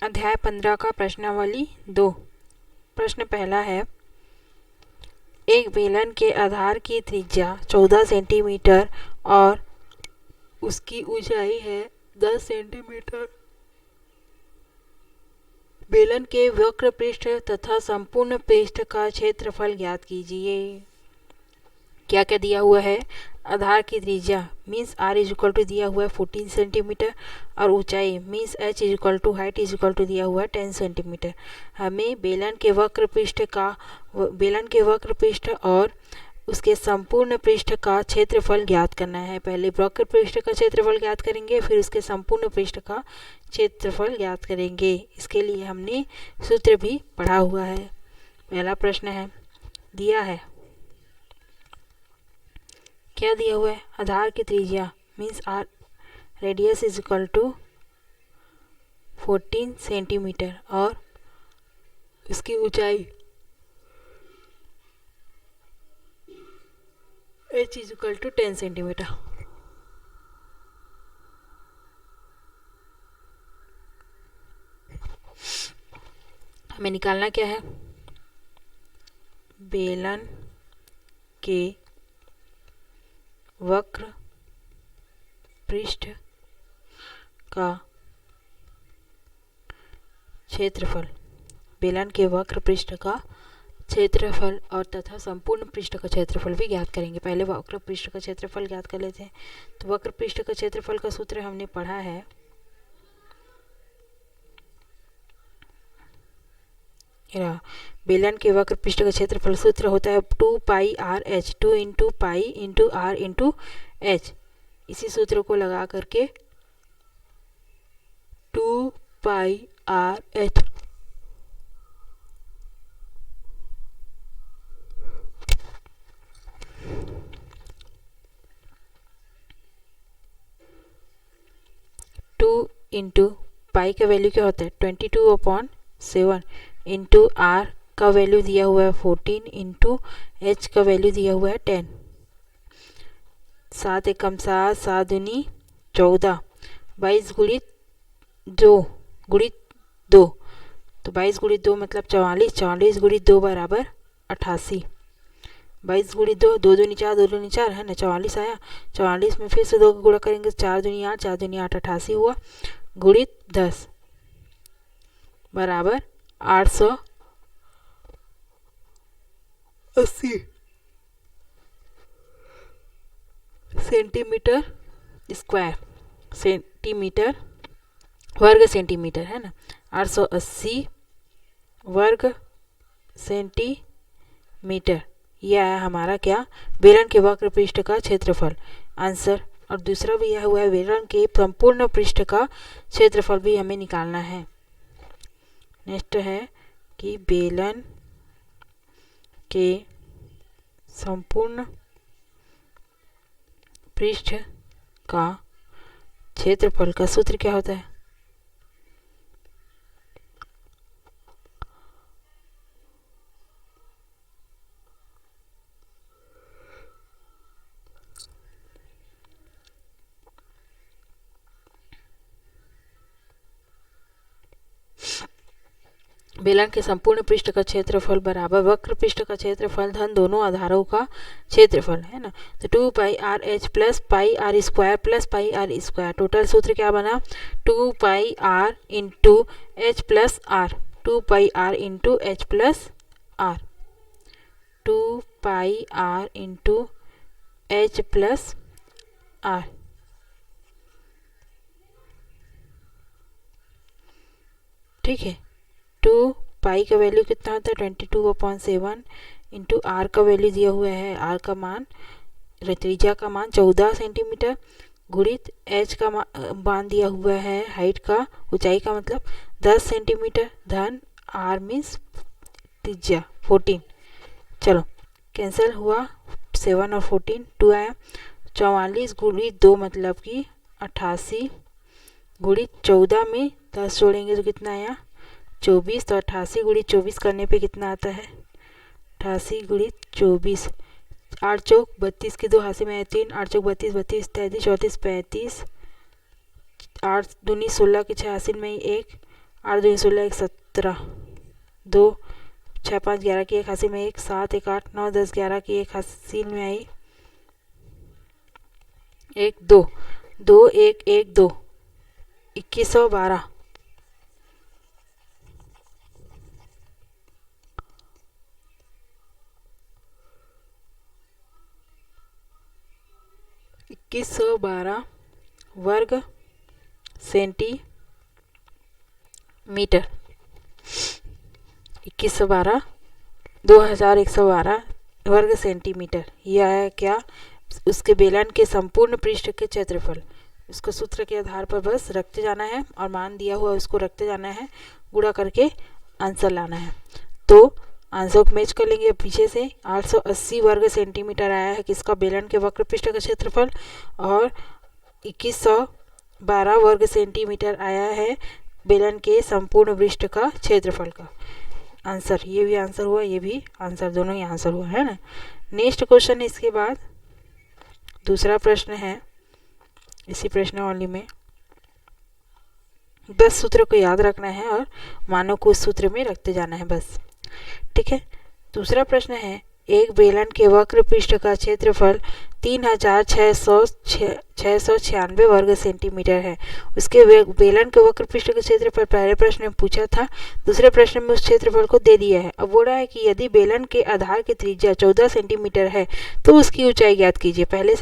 अध्याय 15 का प्रश्नावली 2। प्रश्न पहला है, एक बेलन के आधार की त्रिज्या 14 सेंटीमीटर और उसकी ऊंचाई है 10 सेंटीमीटर। बेलन के वक्र पृष्ठ तथा संपूर्ण पृष्ठ का क्षेत्रफल ज्ञात कीजिए। क्या क्या दिया हुआ है? आधार की त्रिज्या means r is equal to दिया हुआ है 14 सेंटीमीटर और ऊंचाई means h is equal to height is equal to दिया हुआ है 10 सेंटीमीटर। हमें बेलन के वक्र पृष्ठ और उसके संपूर्ण पृष्ठ का क्षेत्रफल ज्ञात करना है। पहले वक्र पृष्ठ का क्षेत्रफल ज्ञात करेंगे, फिर उसके संपूर्ण पृष्ठ का क्षेत्रफल ज्ञात करेंगे। इसके लिए हमने सूत्र भी पढ़ा हुआ है। पहला प्रश्न है, दिया है, क्या दिया हुआ है? आधार की त्रिज्या means R radius is equal to 14 centimetre और उसकी ऊंचाई h is equal to 10 centimetre. हमें निकालना क्या है? बेलन के वक्र पृष्ठ का क्षेत्रफल, बेलन के वक्र पृष्ठ का क्षेत्रफल और तथा संपूर्ण पृष्ठ का क्षेत्रफल भी ज्ञात करेंगे। पहले वक्र पृष्ठ का क्षेत्रफल ज्ञात कर लेते हैं। तो वक्र पृष्ठ का क्षेत्रफल का सूत्र हमने पढ़ा है, बेलन के वक्र पृष्ठ का क्षेत्रफल सूत्र होता है 2 pi R H, 2 into pi into R into H. इसी सूत्र को लगा करके 2 pi R H into pi का वैल्यू क्या होता है 22/7 इंटू आर का वैल्यू दिया हुआ है 14 इंटू एच का वैल्यू दिया हुआ है 10। 7 एकम 7, 7 दूनी 14, 22 गुणित 2 तो 22 गुणित 2 मतलब 44, 44 गुणित 2 बराबर 88। 22 गुणित 2, 2 दूनी 4, 2 दूनी 4 है ना, 44 आया। 44 में फिर से 2 का गुणा करेंगे, 4 दूनी 8, 4 दूनी 8, 88 हुआ, गुणित 10 बराबर 880 सेंटीमीटर स्क्वायर, सेंटीमीटर वर्ग सेंटीमीटर है ना, 880 वर्ग सेंटीमीटर। यह है हमारा क्या? बेलन के वक्र पृष्ठ का क्षेत्रफल आंसर। और दूसरा भी यह हुआ है, बेलन के संपूर्ण पृष्ठ का क्षेत्रफल भी हमें निकालना है। नेक्स्ट है कि बेलन के संपूर्ण पृष्ठ का क्षेत्रफल का सूत्र क्या होता है? बेलन के संपूर्ण पृष्ठ का क्षेत्रफल बराबर वक्र पृष्ठ का क्षेत्रफल धन दोनों आधारों का क्षेत्रफल है ना। तो 2 pi R H plus pi R square plus pi R square, total सूत्र क्या बना? 2 pi R into H plus R, 2 pi R into H plus R, 2 pi R into H plus R. ठीक है, 2 पाई का वैल्यू कितना होता है 22/7 into are का वैल्यू दिया हुआ है, आर का मान त्रिज्या का मान 14 सेंटीमीटर, गुणित एच का मान दिया हुआ है हाइट का, ऊंचाई का मतलब 10 सेंटीमीटर, धन आर मीन्स त्रिज्या 14। चलो कैंसिल हुआ, 7 और 14 2 आया। 44 गुणित 2 मतलब कि 88, गुणित 14 में 10 जोड़ेंगे तो कितना आया 24। तो 88 गुणित 24 करने पे कितना आता है 88 गुणित 24, 8 चौक 32 के 2 हाथ में 3, 8 चौक 32, 32 33 34 35, 8 दूनी 16 के 6 हासिल में 1, 8 दूनी 16 1 17 2 6 5 11 की एक हासिल में 1 7 1 8 9 10 11 की एक हासिल में आई 1 2 2 1 1 2 2112 2112 वर्ग सेंटीमीटर 2112 2112 वर्ग सेंटीमीटर। यह है क्या? उसके बेलन के संपूर्ण पृष्ठ के क्षेत्रफल। उसको सूत्र के आधार पर बस रखते जाना है और मान दिया हुआ उसको रखते जाना है, गुणा करके आंसर लाना है। तो आंसर को मैच कर लेंगे पीछे से। 880 वर्ग सेंटीमीटर आया है किसका? बेलन के वक्र पृष्ठ का क्षेत्रफल। और 2112 वर्ग सेंटीमीटर आया है बेलन के संपूर्ण पृष्ठ का क्षेत्रफल का आंसर। ये भी आंसर हुआ, ये भी आंसर, दोनों ही आंसर हुआ है ना। नेक्स्ट क्वेश्चन है इसके बाद दूसरा प्रश्न है इसी प्रश्नावली में। 10 सूत्र को याद रखना है और मानों को उस सूत्र में रखते जाना है बस, ठीक है। दूसरा प्रश्न है एक बेलन के वक्र पृष्ठ का क्षेत्रफल 3696 वर्ग सेंटीमीटर है। उसके बेलन के वक्र पृष्ठ का क्षेत्रफल पहले प्रश्न में पूछा था, दूसरे प्रश्न में उस क्षेत्रफल को दे दिया है। अब बोल रहा है कि यदि बेलन के आधार की त्रिज्या 14 सेंटीमीटर है तो उसकी ऊंचाई ज्ञात कीजिए। पहले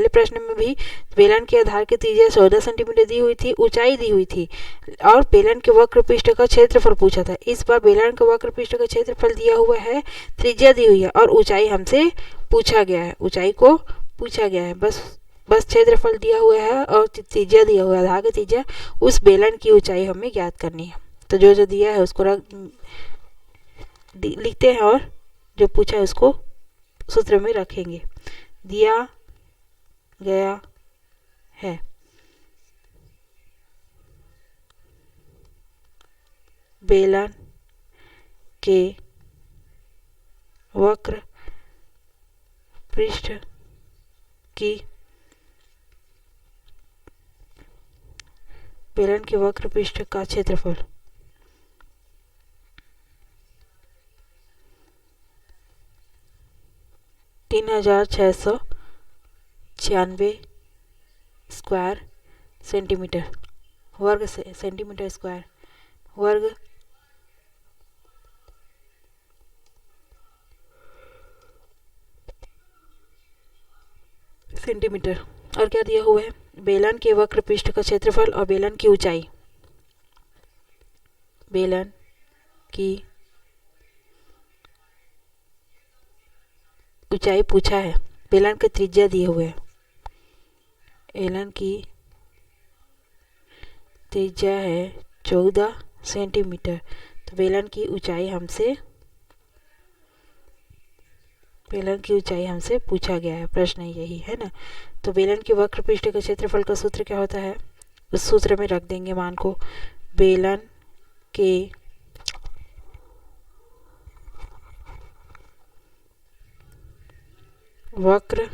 प्रश्न में भी बेलन के आधार की त्रिज्या 14 सेंटीमीटर दी हुई थी, ऊंचाई दी हुई थी और बेलन के वक्र पृष्ठ का क्षेत्रफल पूछा था। इस बार बेलन के वक्र पृष्ठ का क्षेत्रफल दिया हुआ है, त्रिज्या दी हुई है और ऊंचाई हमसे पूछा गया है, ऊंचाई को पूछा गया है। बस क्षेत्रफल दिया हुआ है और त्रिज्या दिया हुआ है, आधार की त्रिज्या, उस बेलन की ऊंचाई हमें ज्ञात करनी है। तो जो जो दिया है उसको लिखते हैं और जो पूछा है उसको सूत्र में रखेंगे। दिया गया है बेलन के वक्र पृष्ठ की बेलन के वक्र पृष्ठ का क्षेत्रफल 3696 स्क्वायर सेंटीमीटर वर्ग सेंटीमीटर स्क्वायर वर्ग सेंटीमीटर। और क्या दिया हुआ है? बेलन के वक्र पृष्ठ का क्षेत्रफल और बेलन की ऊंचाई। बेलन की ऊंचाई पूछा है, बेलन की त्रिज्या दिए हुए है, बेलन की त्रिज्या है 14 सेंटीमीटर। तो बेलन की ऊंचाई हमसे पूछा गया है, प्रश्न यही है ना। तो बेलन के वक्र पृष्ठ के क्षेत्रफल का सूत्र क्या होता है? उस सूत्र में रख देंगे मान को। बेलन के वक्र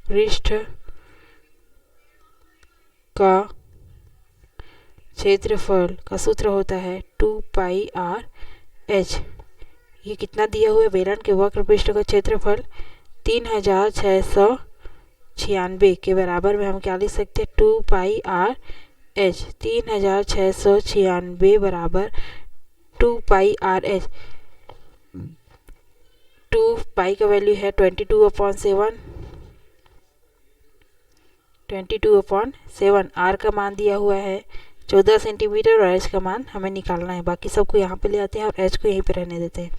पृष्ठ का क्षेत्रफल का सूत्र होता है 2πr/h। ये कितना दिया हुआ है? बेलन के वक्र पृष्ठ का क्षेत्रफल 3696 के बराबर में हम क्या लिख सकते हैं? 2πr/h। 3696 बराबर 2πr/h। 2π का वैल्यू है 22/7। 22/7। r का मान दिया हुआ है 14 सेंटीमीटर और h का मान हमें निकालना है। बाकी सबको यहाँ पे ले आते हैं और h को यहीं पे रहने देते हैं,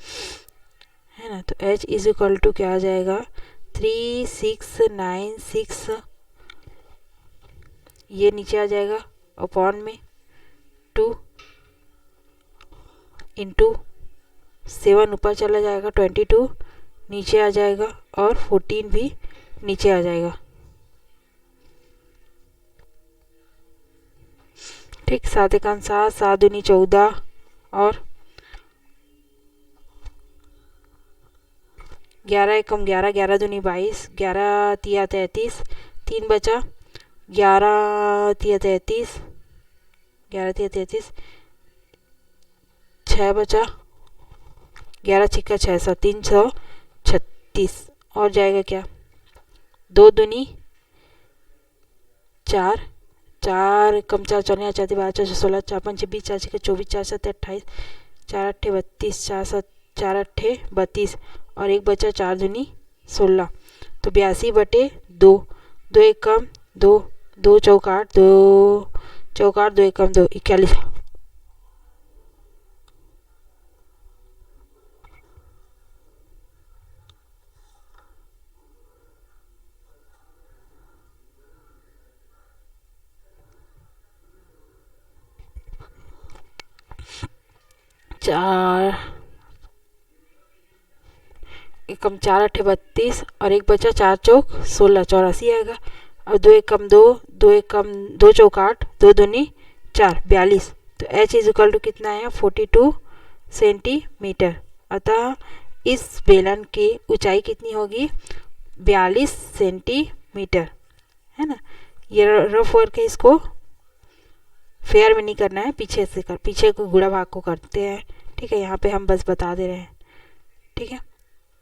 है ना। तो h इज इक्वल टू क्या आ जाएगा? 3696, ये नीचे आ जाएगा अपॉन में 2 इंटू 7 ऊपर चला जाएगा, 22 नीचे आ जाएगा और 14 भी नीचे आ जाएगा, ठीक। 7 1 7, 7 दूनी 14 और 11 एकम 11, 11 दूनी 22, 11 तिया 33, 3 बचा, 11 तिया 33, 11 तिया 33, 6 बचा, 11 छिक्का 600, 336 और जाएगा क्या, 2 दूनी 4, 4 कम 4 चौने 4 12 4 16 4 5 20 4 6 24 4 7 28, 4 8 32, 4 8 32 और एक बचा 4 दूनी 16, तो 82/2, 2 एकम 2, 2 चौकाट 2 चौकाट 2 एकम 2, 41। चार एकम 4 8 32 और एक बचा 4 चौक 16, 84 आएगा। और 2 एकम 2, 2 एकम 2 चौकाट 2 दूनी 4, 42। तो h इज इक्वल टू कितना है, 42 सेंटीमीटर। अतः इस बेलन की ऊंचाई कितनी होगी, 42 सेंटीमीटर, है ना। ये रफ वर्क है, इसको फेयर में नहीं करना है, पीछे से कर, पीछे को गुणा भाग को करते हैं, ठीक है। यहाँ पे हम बस बता दे रहे हैं, ठीक है।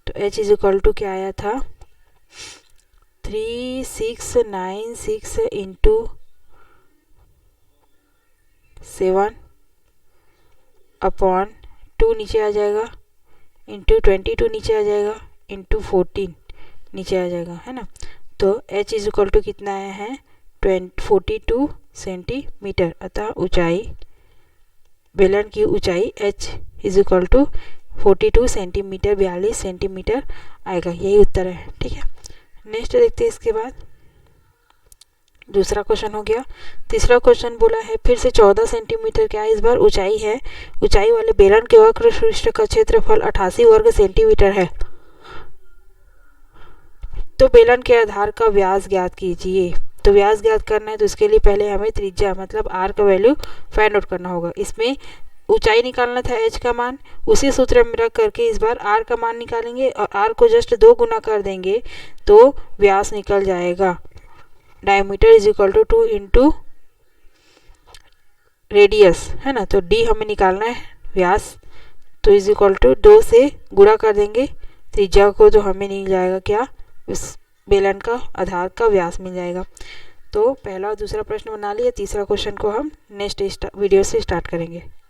तो h इज इक्वल टू क्या आया था, 3696 इंटू 7/2 नीचे आ जाएगा, इंटू 22 नीचे आ जाएगा, इंटू 14 नीचे आ जाएगा, है ना। तो h इज इक्वल टू कितना आया है, 42 सेंटीमीटर। अतः ऊंचाई, बेलन की ऊंचाई h is equal to 42 centimetre, 42 centimetre आएगा। यही उत्तर है, ठीक है। नेक्स्ट देखते हैं इसके बाद, दूसरा क्वेश्चन हो गया। तीसरा क्वेश्चन बोला है फिर से 14 सेंटीमीटर, क्या इस बार ऊंचाई है, ऊंचाई वाले बेलन के वक्र पृष्ठ का क्षेत्रफल 88 वर्ग सेंटीमीटर है। तो बेलन के आधार का व्यास ज्ञात कीजिए। तो व्यास ज्ञात करना है तो इसके लिए पहले हमें त्रिज्या मतलब r का वैल्यू फाइंड आउट करना होगा। इसमें ऊंचाई निकालना था h का मान, उसी सूत्र में रख करके इस बार r का मान निकालेंगे और r को जस्ट 2 गुना कर देंगे तो व्यास निकल जाएगा। Diameter is equal to 2 into radius, है ना। तो d हमें निकालना है व्यास, तो इज इक्वल टू 2 से गुणा कर देंगे त्रिज्या को, तो हमें मिल जाएगा क्या, उस बेलन का आधार का व्यास मिल जाएगा। तो पहला और दूसरा प्रश्न बना लिया, तीसरा क्वेश्चन को हम नेक्स्ट वीडियो से स्टार्ट करेंगे।